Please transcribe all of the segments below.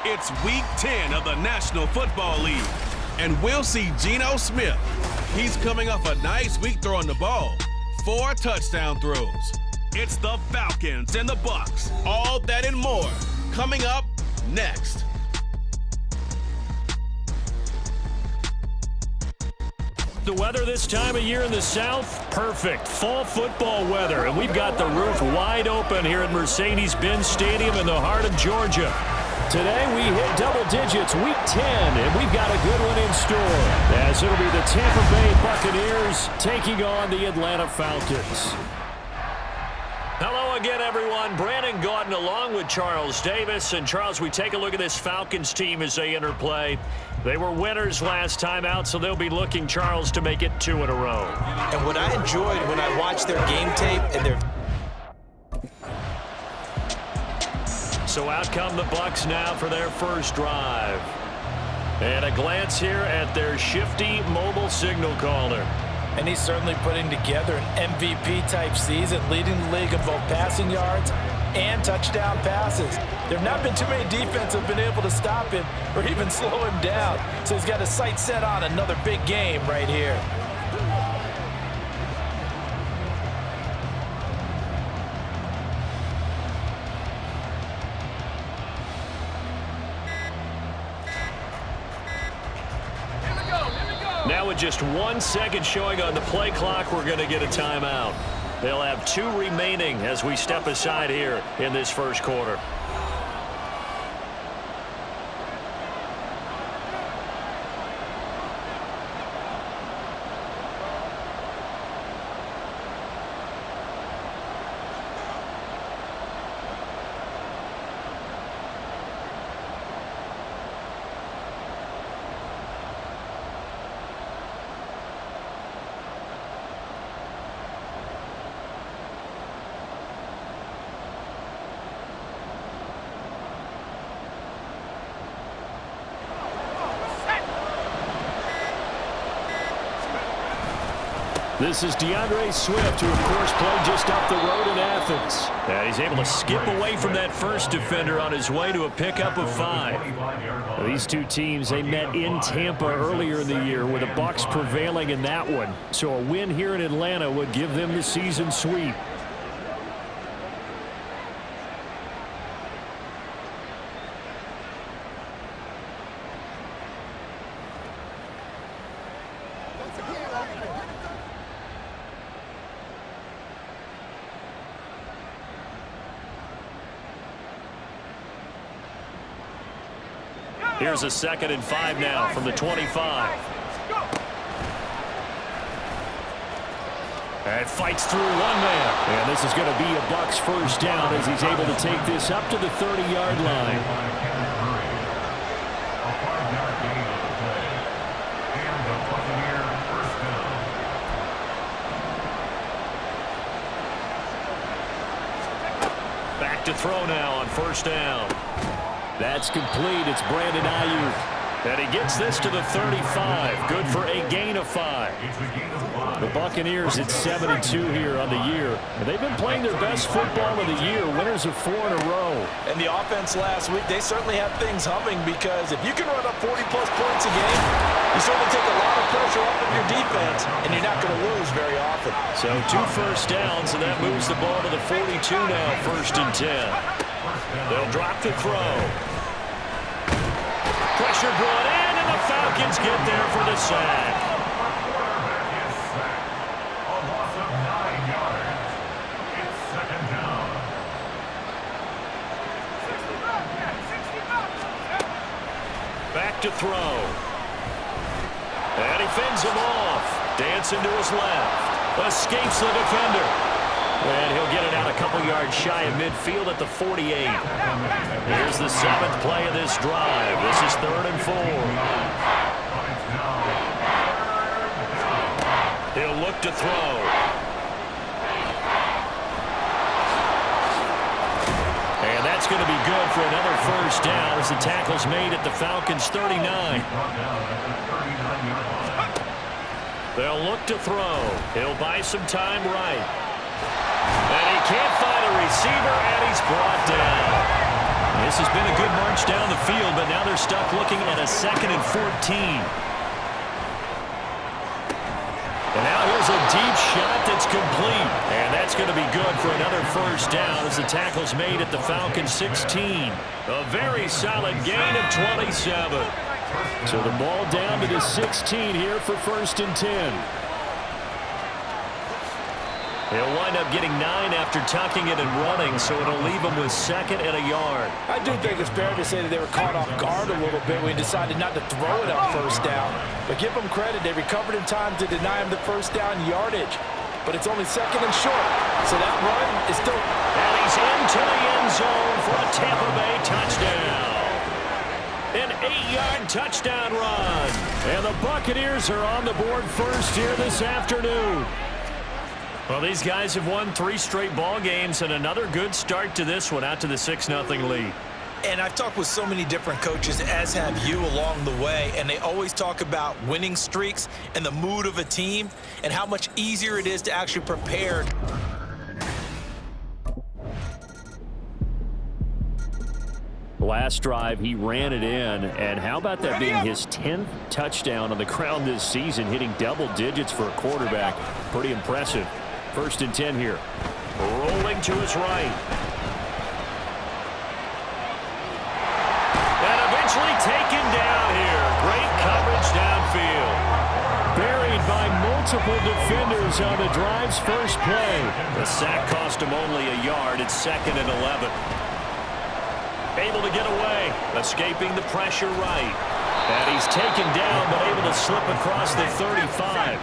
It's Week 10 of the National Football League, and we'll see Geno Smith. He's coming off a nice week throwing the ball. 4 touchdown throws. It's the Falcons and the Bucs. All that and more coming up next. The weather this time of year in the South, perfect. Fall football weather, and we've got the roof wide open here at Mercedes-Benz Stadium in the heart of Georgia. Today we hit double digits, Week 10, and we've got a good one in store, as it'll be the Tampa Bay Buccaneers taking on the Atlanta Falcons. Hello again, everyone. Brandon Gaudin along with Charles Davis. And, Charles, we take a look at this Falcons team as they enter play. They were winners last time out, so they'll be looking, Charles, to make it 2 in a row. And what I enjoyed when I watched their game tape and their... So out come the Bucs now for their first drive. And a glance here at their shifty mobile signal caller. And he's certainly putting together an MVP-type season, leading the league in both passing yards and touchdown passes. There have not been too many defenses have been able to stop him or even slow him down. So he's got his sights set on another big game right here. Now with just 1 second showing on the play clock, we're going to get a timeout. They'll have 2 remaining as we step aside here in this first quarter. This is DeAndre Swift, who, of course, played just up the road in Athens. And he's able to skip away from that first defender on his way to a pickup of 5. Now, these two teams, they met in Tampa earlier in the year, with the Bucs prevailing in that one. So a win here in Atlanta would give them the season sweep. Here's a 2nd and 5 now from the 25. And fights through one man. And this is going to be a Bucs first down as he's able to take this up to the 30-yard line. Back to throw now on first down. That's complete. It's Brandon Ayuk. And he gets this to the 35. Good for a gain of 5. The Buccaneers at 7-2 here on the year. And they've been playing their best football of the year. Winners of 4 in a row. And the offense last week, they certainly have things humming, because if you can run up 40-plus points a game, you certainly take a lot of pressure off of your defense, and you're not going to lose very often. So 2 first downs, and that moves the ball to the 42 now, 1st and 10. They'll drop the throw. Pressure brought in, and the Falcons get there for the sack. Back to throw. And he fends him off. Dancing to his left. Escapes the defender. And he'll get it out a couple yards shy of midfield at the 48. Here's the 7th play of this drive. This is 3rd and 4. He'll look to throw. And that's going to be good for another first down as the tackle's made at the Falcons' 39. They'll look to throw. He'll buy some time right. And he can't find a receiver, and he's brought down. This has been a good march down the field, but now they're stuck looking at a 2nd and 14. And now here's a deep shot that's complete. And that's going to be good for another first down as the tackle's made at the Falcons 16. A very solid gain of 27. So the ball down to the 16 here for 1st and 10. He'll wind up getting 9 after tucking it and running, so it'll leave him with 2nd and a yard. I do think it's fair to say that they were caught off guard a little bit when he decided not to throw it on 1st down. But give them credit, they recovered in time to deny him the 1st down yardage. But it's only 2nd and short, so that run is still... And he's into the end zone for a Tampa Bay touchdown. An 8-yard touchdown run. And the Buccaneers are on the board first here this afternoon. Well, these guys have won 3 straight ball games and another good start to this one out to the 6-0 lead. And I've talked with so many different coaches, as have you along the way, and they always talk about winning streaks and the mood of a team and how much easier it is to actually prepare. Last drive, he ran it in, and how about that being his 10th touchdown on the ground this season, hitting double digits for a quarterback. Pretty impressive. 1st and 10 here. Rolling to his right. And eventually taken down here. Great coverage downfield. Buried by multiple defenders on the drive's first play. The sack cost him only a yard. It's 2nd and 11. Able to get away. Escaping the pressure right. And he's taken down, but able to slip across the 35.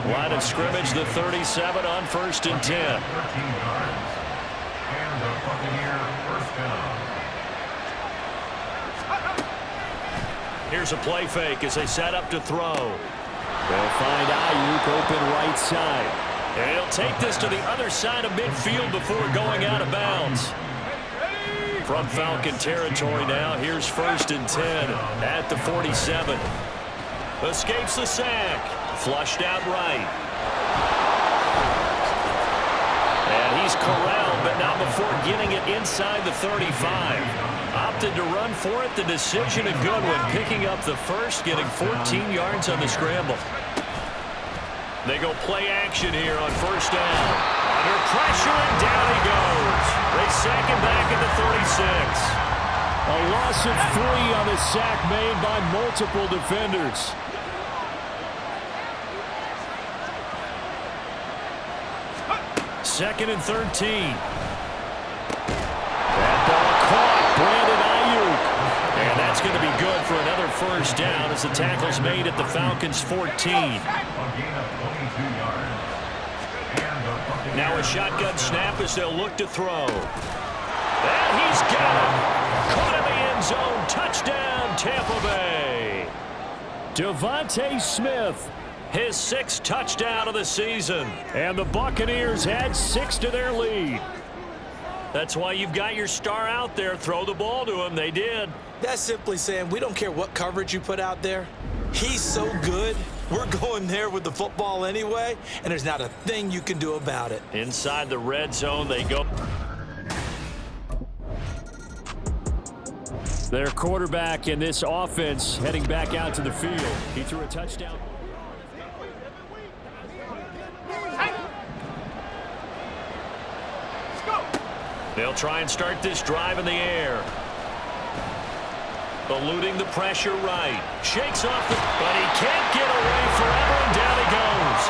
Line of scrimmage, the 37 on 1st and 10. Here's a play fake as they set up to throw. They'll find Ayuk open right side. And he'll take this to the other side of midfield before going out of bounds. From Falcon territory now, here's 1st and 10 at the 47. Escapes the sack. Flushed out right. And he's corralled, but not before getting it inside the 35. Opted to run for it. The decision a good one. Picking up the first, getting 14 yards on the scramble. They go play action here on 1st down. Under pressure, and down he goes. They sack him back at the 36. A loss of 3 on the sack made by multiple defenders. Second and 13. That ball caught. Brandon Ayuk. And that's going to be good for another 1st down as the tackle's made at the Falcons 14. Now a shotgun snap as they'll look to throw. And he's got it. Caught in the end zone. Touchdown, Tampa Bay. Devontae Smith, his 6th touchdown of the season. And the Buccaneers add 6 to their lead. That's why you've got your star out there. Throw the ball to him. They did. That's simply saying we don't care what coverage you put out there. He's so good. We're going there with the football anyway, and there's not a thing you can do about it. Inside the red zone they go. Their quarterback in this offense heading back out to the field. He threw a touchdown. They'll try and start this drive in the air. Eluding the pressure right. Shakes off the... But he can't get away forever, and down he goes.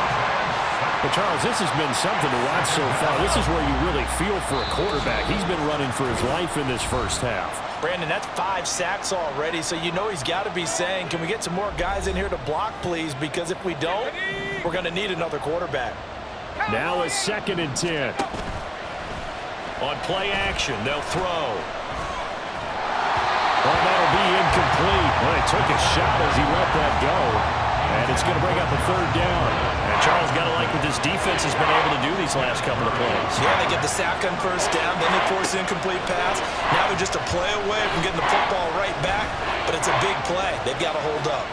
Well, Charles, this has been something to watch so far. This is where you really feel for a quarterback. He's been running for his life in this first half. Brandon, that's 5 sacks already, so you know he's got to be saying, can we get some more guys in here to block, please? Because if we don't, we're going to need another quarterback. Now a 2nd and 10. On play action, they'll throw. Well, that'll be incomplete. Well, he took a shot as he let that go. And it's going to bring up a 3rd down. And Charles got to like what this defense has been able to do these last couple of plays. Yeah, they get the sack on 1st down, then they force an incomplete pass. Now they're just a play away from getting the football right back, but it's a big play. They've got to hold up.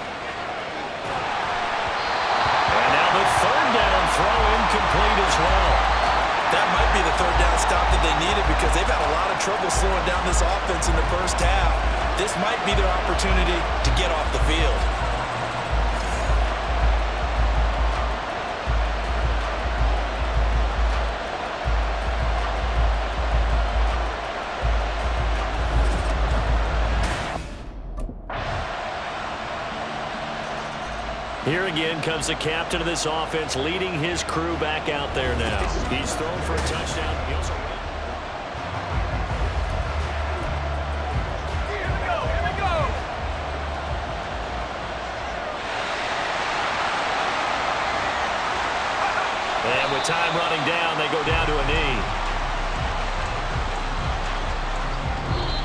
And now the 3rd down throw incomplete as well. That might be the 3rd down stop that they needed because they've had a lot of trouble slowing down this offense in the first half. This might be their opportunity to get off the field. Here again comes the captain of this offense, leading his crew back out there now. He's thrown for a touchdown. He also and with time running down, they go down to a knee.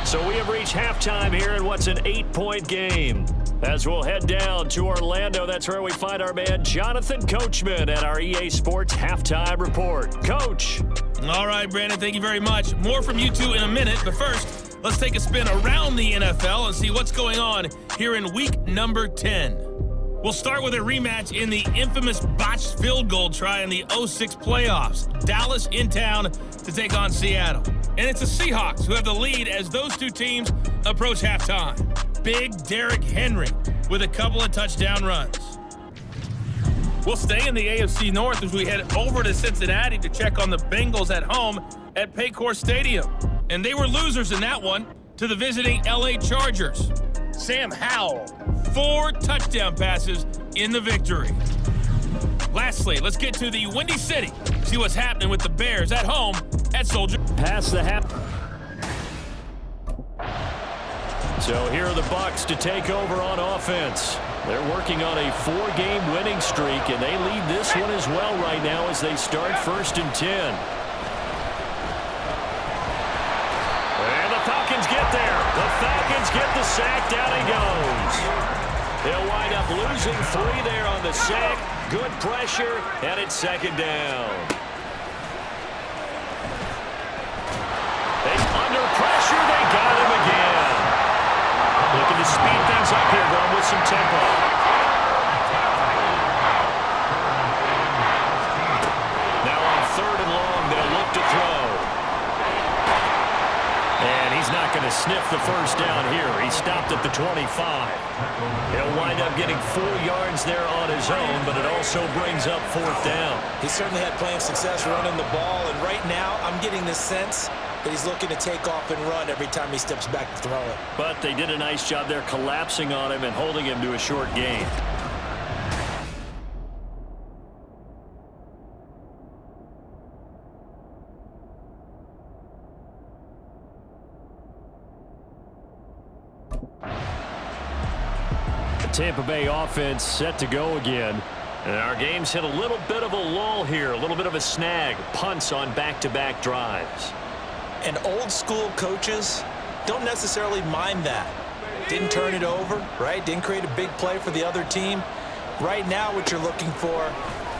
So we have reached halftime here in what's an 8-point game. As we'll head down to Orlando, that's where we find our man Jonathan Coachman at our EA Sports Halftime Report. Coach. All right, Brandon, thank you very much. More from you two in a minute, but first, let's take a spin around the NFL and see what's going on here in week number 10. We'll start with a rematch in the infamous botched field goal try in the 06 playoffs. Dallas in town to take on Seattle. And it's the Seahawks who have the lead as those two teams approach halftime. Big Derrick Henry with a couple of touchdown runs. We'll stay in the AFC North as we head over to Cincinnati to check on the Bengals at home at Paycor Stadium. And they were losers in that one to the visiting LA Chargers. Sam Howell, 4 touchdown passes in the victory. Lastly, let's get to the Windy City. See what's happening with the Bears at home at Soldier. Pass the half. So here are the Bucs to take over on offense. They're working on a 4-game winning streak, and they lead this one as well right now as they start 1st and 10. And the Falcons get there. The Falcons get the sack. Down he goes. They'll wind up losing 3 there on the sack. Good pressure, and it's 2nd down. Under pressure, they got him again. Looking to speed things up here, going with some tempo. Now on 3rd and long, they'll look to throw. And he's not going to sniff the first down here. He stopped at the 25. He'll wind up getting 4 yards there on his own, but it also brings up 4th down. He certainly had plenty of success running the ball, and right now I'm getting the sense that he's looking to take off and run every time he steps back to throw it. But they did a nice job there collapsing on him and holding him to a short gain. The Tampa Bay offense set to go again. And our game's hit a little bit of a lull here, a little bit of a snag. Punts on back-to-back drives. And old-school coaches don't necessarily mind that. Didn't turn it over, right? Didn't create a big play for the other team. Right now what you're looking for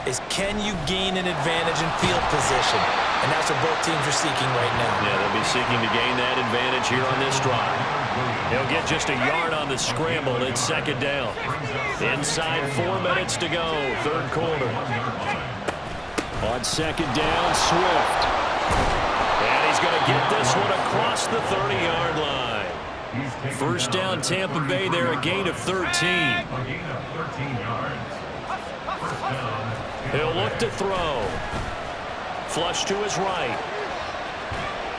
is can you gain an advantage in field position? And that's what both teams are seeking right now. Yeah, they'll be seeking to gain that advantage here on this drive. He'll get just a yard on the scramble. It's 2nd down. Inside 4 minutes to go, 3rd quarter. On 2nd down, Swift. And he's going to get this one across the 30-yard line. 1st down, Tampa Bay there, a gain of 13. He'll look to throw. Flush to his right.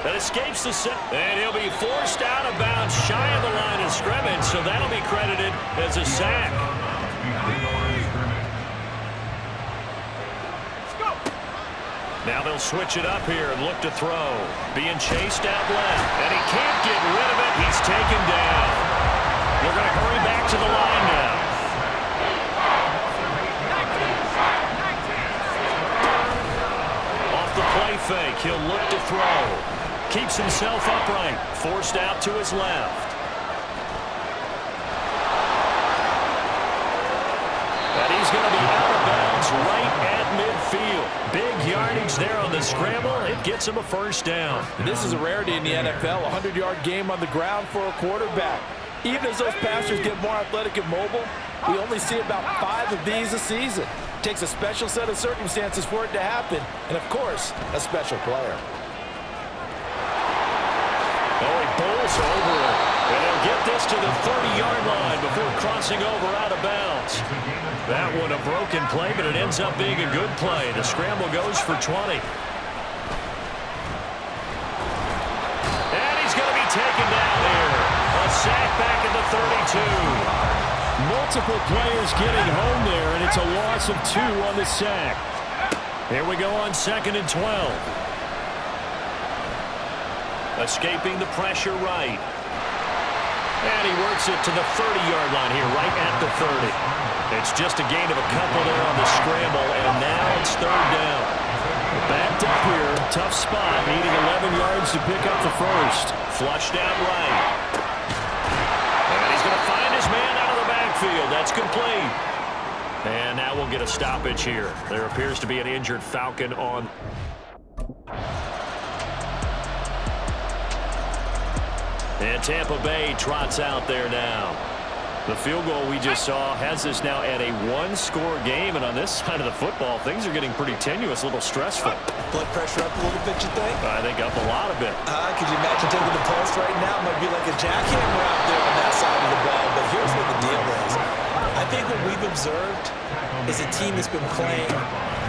That escapes the set. And he'll be forced out of bounds shy of the line of scrimmage, so that'll be credited as a sack. Now they'll switch it up here and look to throw. Being chased out left, and he can't get rid of it. He's taken down. They're going to hurry back to the line now. Off the play fake, he'll look to throw. Keeps himself upright, forced out to his left. And he's going to be out of bounds right at midfield. Big yardage there on the scramble. It gets him a 1st down. And this is a rarity in the NFL, a 100-yard game on the ground for a quarterback. Even as those passers get more athletic and mobile, we only see about 5 of these a season. It takes a special set of circumstances for it to happen, and of course, a special player. this over it. And they'll get this to the 30-yard line before crossing over out of bounds. That one a broken play, but it ends up being a good play. The scramble goes for 20. And he's going to be taken down here. A sack back at the 32. Multiple players getting home there, and it's a loss of 2 on the sack. Here we go on 2nd and 12. Escaping the pressure right. And he works it to the 30-yard line here, right at the 30. It's just a gain of a couple there on the scramble, and now it's 3rd down. Backed up here, tough spot, needing 11 yards to pick up the first. Flushed out right. And he's going to find his man out of the backfield. That's complete. And now we'll get a stoppage here. There appears to be an injured Falcon on. And Tampa Bay trots out there now. The field goal we just saw has us now at a 1-score game, and on this side of the football, things are getting pretty tenuous, a little stressful. Blood pressure up a little bit, you think? I think up a lot of it. Could you imagine taking the pulse right now? It might be like a jackhammer out there on that side of the ball, but here's what the deal is. I think what we've observed is a team that's been playing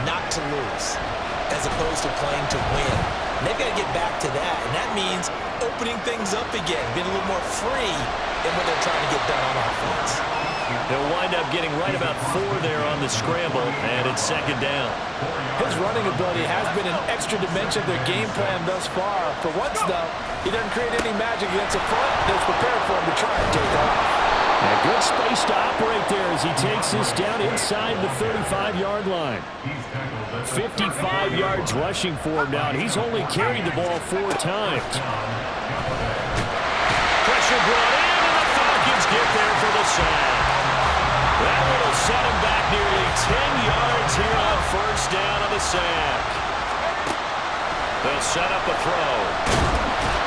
not to lose as opposed to playing to win. And they've got to get back to that, and that means opening things up again, being a little more free in what they're trying to get done on offense. They'll wind up getting right about 4 there on the scramble, and it's 2nd down. His running ability has been an extra dimension of their game plan thus far. For once, though, he doesn't create any magic against the front that's prepared for him to try and take off. A good space to operate there as he takes this down inside the 35-yard line. 55 yards rushing for him now, and he's only carried the ball 4 times. Pressure brought in, and the Falcons get there for the sack. That will set him back nearly 10 yards here on 1st down on the sack. They'll set up a throw.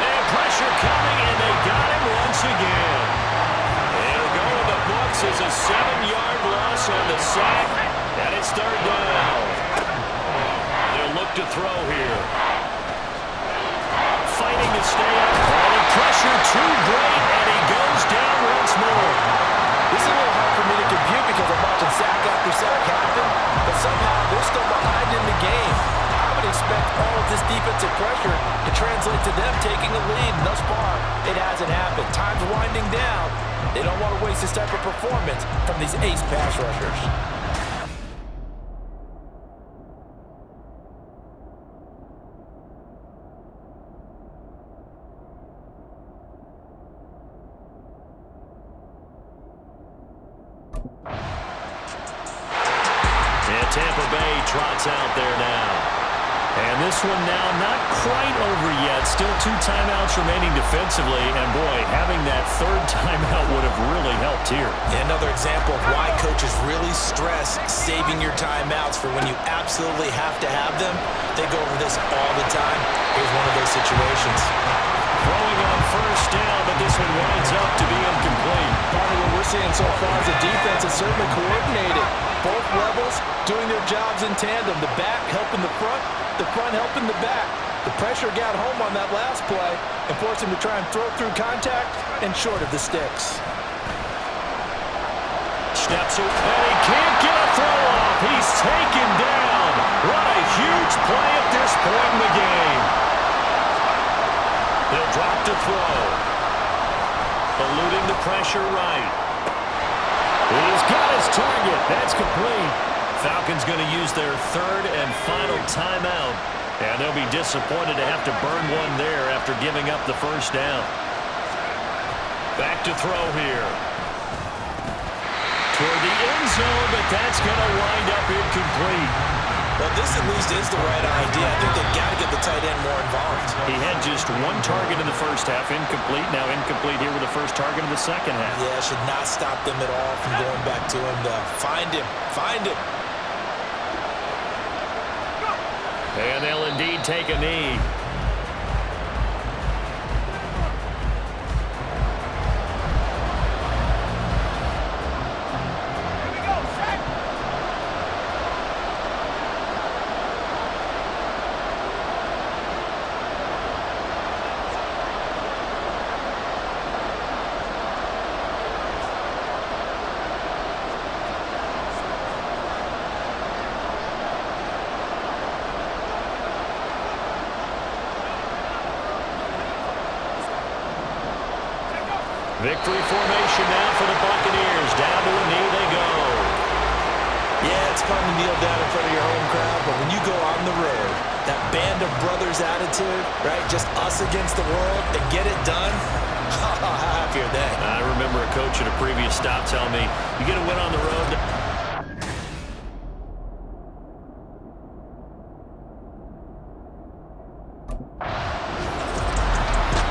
And pressure coming, and they got him once again. It'll go in the books as a 7-yard loss on the sack, and it's 3rd down. They'll look to throw here. Fighting to stay up. Oh, the pressure too great, and he goes down once more. This is a little hard for me to compute because I'm watching sack after sack happen, but somehow they're still behind in the game. I would expect all of this defensive pressure to translate to them taking a lead, and thus far, it hasn't happened. Time's winding down. They don't want to waste this type of performance from these ace pass rushers. Tampa Bay trots out there now. And this one now not quite over yet. Still 2 timeouts remaining defensively. And boy, having that 3rd timeout would have really helped here. Another example of why coaches really stress saving your timeouts for when you absolutely have to have them. They go over this all the time. Here's one of those situations. Throwing on 1st down, but this one winds up to be incomplete. Part of what we're seeing so far is the defense is certainly coordinated. Both levels doing their jobs in tandem. The back helping the front helping the back. The pressure got home on that last play and forced him to try and throw through contact and short of the sticks. Steps it, and he can't get a throw off. He's taken down. What a huge play at this point in the game. They'll drop to throw. Eluding the pressure right. He's got his target. That's complete. Falcons going to use their 3rd and final timeout. And they'll be disappointed to have to burn one there after giving up the 1st down. Back to throw here. Toward the end zone, but that's going to wind up incomplete. Well, this at least is the right idea. I think they've got to get the tight end more involved. He had just 1 target in the 1st half, incomplete. Now incomplete here with the 1st target in the 2nd half. Yeah, should not stop them at all from going back to him to find him. Find him. And they'll indeed take a knee. Victory formation now for the Buccaneers. Down to a knee they go. Yeah, it's fun to kneel down in front of your home crowd, but when you go on the road, that band of brothers attitude, right? Just us against the world and get it done. How happy are they? I remember a coach at a previous stop telling me, you get a win on the road.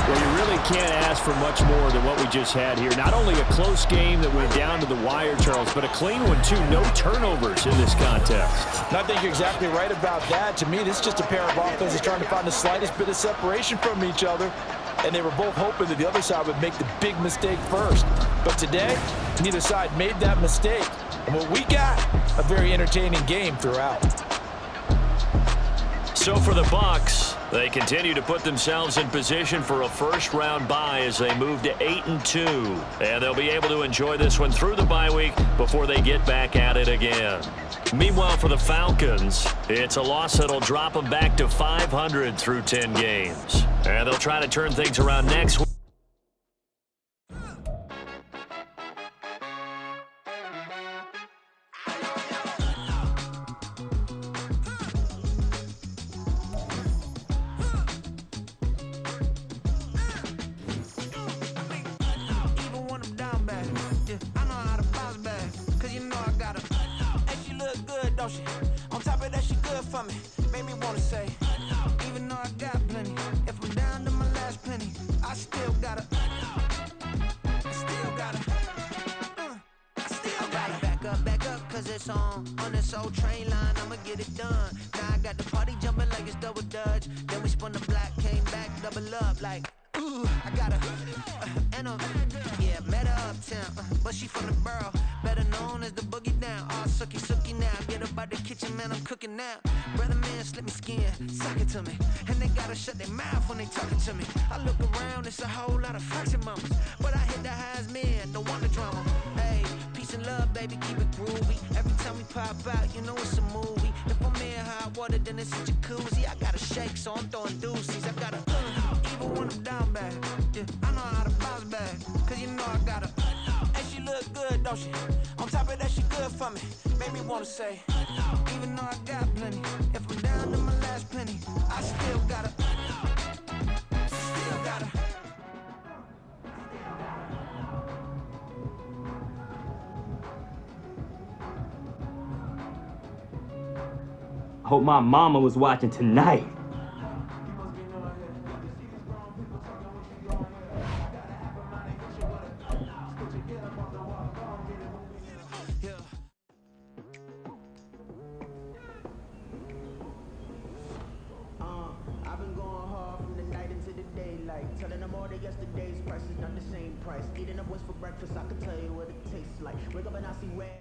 Well, you really can't ask for much more than what we just had here. Not only a close game that went down to the wire, Charles, but a clean one, too. No turnovers in this contest. And I think you're exactly right about that. To me, this is just a pair of offenses trying to find the slightest bit of separation from each other. And they were both hoping that the other side would make the big mistake first. But today, neither side made that mistake. And what we got, a very entertaining game throughout. So for the Bucs, they continue to put themselves in position for a first-round bye as they move to 8-2. And they'll be able to enjoy this one through the bye week before they get back at it again. Meanwhile, for the Falcons, it's a loss that'll drop them back to 500 through 10 games. And they'll try to turn things around next week. On top of that, she good for me. Made me wanna say, even though I got plenty, if I'm down to my last penny, I still gotta, I still gotta. Back up, cause it's on this old train line, I'ma get it done. Now I got the party jumping like it's double dutch. Then we spun the block, came back, double up like, ooh, I got and yeah, met her uptown, but she from the borough, better known as the boogie down. All sookie now, get up out the kitchen, man, I'm cooking now. Brother man, slip me skin, suck it to me, and they gotta shut their mouth when they talking to me. I look around, it's a whole lot of fraction mamas, but I hit the highs, man, don't want the drama. Hey, peace and love, baby, keep it groovy. Every time we pop out, you know it's a movie. If I'm in hot water, then it's a jacuzzi. I gotta shake, so I'm throwing deuces. I gotta even when I'm down bad, yeah, I know how to bounce back, cause you know I gotta. And she look good, don't she? On top of that, she good for me. Made me wanna say, even though I got plenty, if I'm down to my last penny, I still gotta. Still gotta. Hope my mama was watching tonight. I've been going hard from the night into the daylight, telling them all that yesterday's price is not the same price. Eating up what's for breakfast, I can tell you what it tastes like. Wake up and I see red.